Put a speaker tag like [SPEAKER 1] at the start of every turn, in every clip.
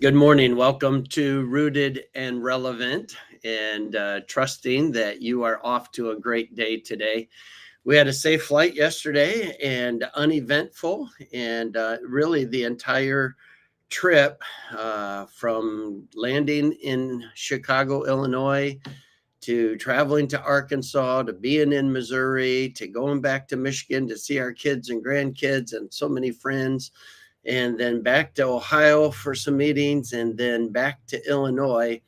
[SPEAKER 1] Good morning. Welcome to Rooted and Relevant, and trusting that you are off to a great day today. We had a safe flight yesterday and uneventful, and really the entire trip from landing in Chicago, Illinois, to traveling to Arkansas, to being in Missouri, to going back to Michigan to see our kids and grandkids and so many friends, and then back to Ohio for some meetings, and then back to Illinois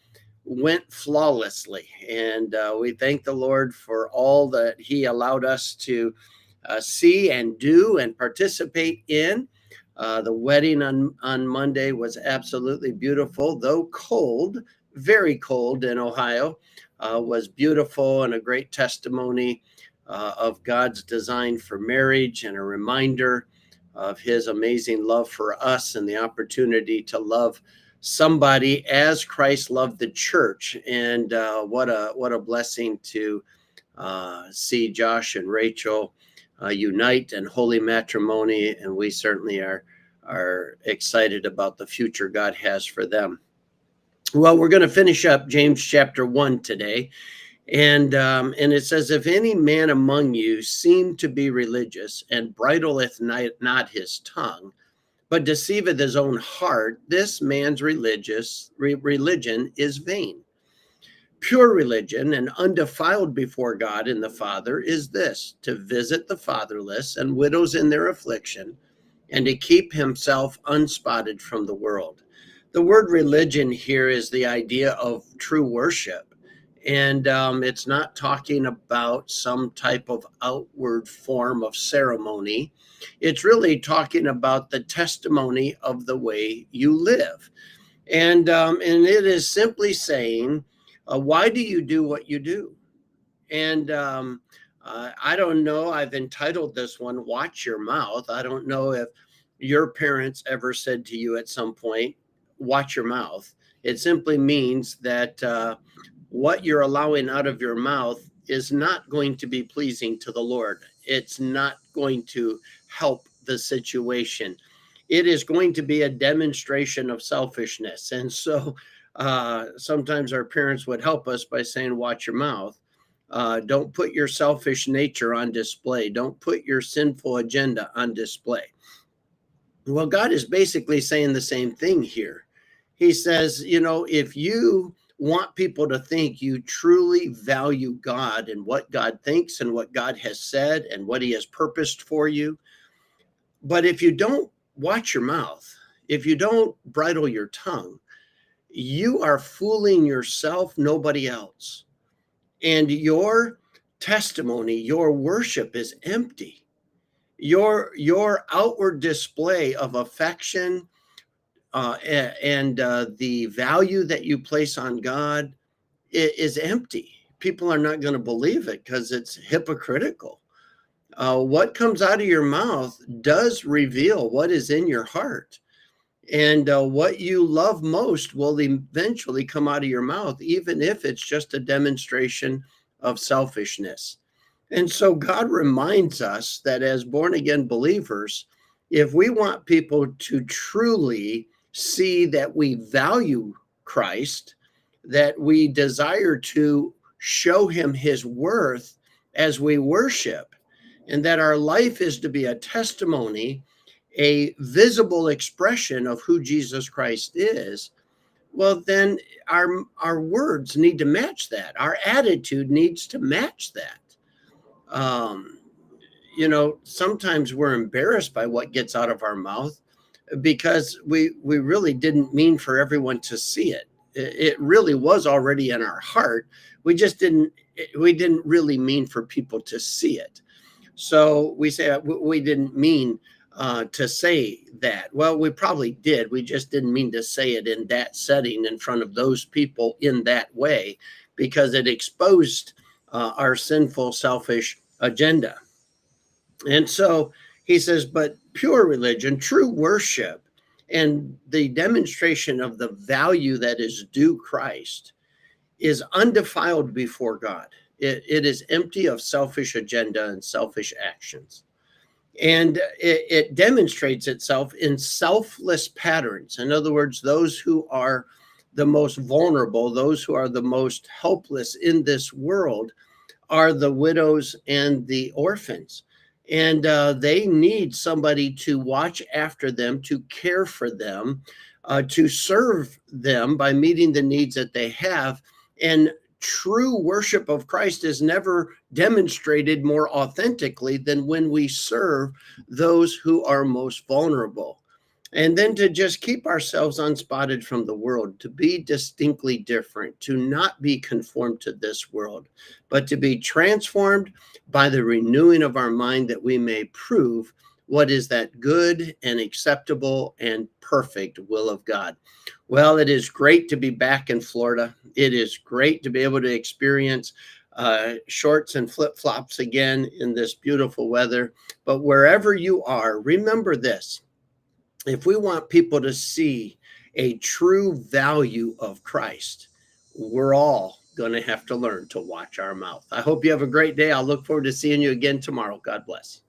[SPEAKER 1] went flawlessly. And we thank the Lord for all that He allowed us to see and do and participate in. The wedding on Monday was absolutely beautiful, though cold, very cold in Ohio, was beautiful and a great testimony of God's design for marriage and a reminder of His amazing love for us and the opportunity to love somebody as Christ loved the church. And what a blessing to see Josh and Rachel unite in holy matrimony, and we certainly are excited about the future God has for them. Well, we're going to finish up James chapter 1 today. And it says, if any man among you seem to be religious and bridleth not his tongue, but deceiveth his own heart, this man's religion is vain. Pure religion and undefiled before God and the Father is this, to visit the fatherless and widows in their affliction, and to keep himself unspotted from the world. The word religion here is the idea of true worship. And it's not talking about some type of outward form of ceremony. It's really talking about the testimony of the way you live. And it is simply saying, why do you do what you do? And I don't know. I've entitled this one, Watch Your Mouth. I don't know if your parents ever said to you at some point, watch your mouth. It simply means that what you're allowing out of your mouth is not going to be pleasing to the Lord. It's not going to help the situation. It is going to be a demonstration of selfishness. And so sometimes our parents would help us by saying, watch your mouth. Don't put your selfish nature on display. Don't put your sinful agenda on display. Well, God is basically saying the same thing here. He says, if you want people to think you truly value God and what God thinks and what God has said and what He has purposed for you, but if you don't watch your mouth, if you don't bridle your tongue, you are fooling yourself, nobody else. And your testimony, your worship is empty. Your outward display of affection and the value that you place on God is empty. People are not going to believe it because it's hypocritical. What comes out of your mouth does reveal what is in your heart. And what you love most will eventually come out of your mouth, even if it's just a demonstration of selfishness. And so God reminds us that as born again believers, if we want people to truly see that we value Christ, that we desire to show Him His worth as we worship, and that our life is to be a testimony, a visible expression of who Jesus Christ is, well, then our words need to match that. Our attitude needs to match that. Um, sometimes we're embarrassed by what gets out of our mouth because we really didn't mean for everyone to see it. It really was already in our heart. We didn't really mean for people to see it. So we say we didn't mean to say that. Well, we probably did. We just didn't mean to say it in that setting in front of those people in that way because it exposed our sinful, selfish agenda. And so he says, but pure religion, true worship, and the demonstration of the value that is due Christ is undefiled before God. It is empty of selfish agenda and selfish actions. And it demonstrates itself in selfless patterns. In other words, those who are the most vulnerable, those who are the most helpless in this world, are the widows and the orphans. And they need somebody to watch after them, to care for them, to serve them by meeting the needs that they have. And true worship of Christ is never demonstrated more authentically than when we serve those who are most vulnerable. And then to just keep ourselves unspotted from the world, to be distinctly different, to not be conformed to this world, but to be transformed by the renewing of our mind, that we may prove what is that good and acceptable and perfect will of God. Well, it is great to be back in Florida. It is great to be able to experience shorts and flip flops again in this beautiful weather. But wherever you are, remember this: if we want people to see a true value of Christ, we're all going to have to learn to watch our mouth. I hope you have a great day. I'll look forward to seeing you again tomorrow. God bless.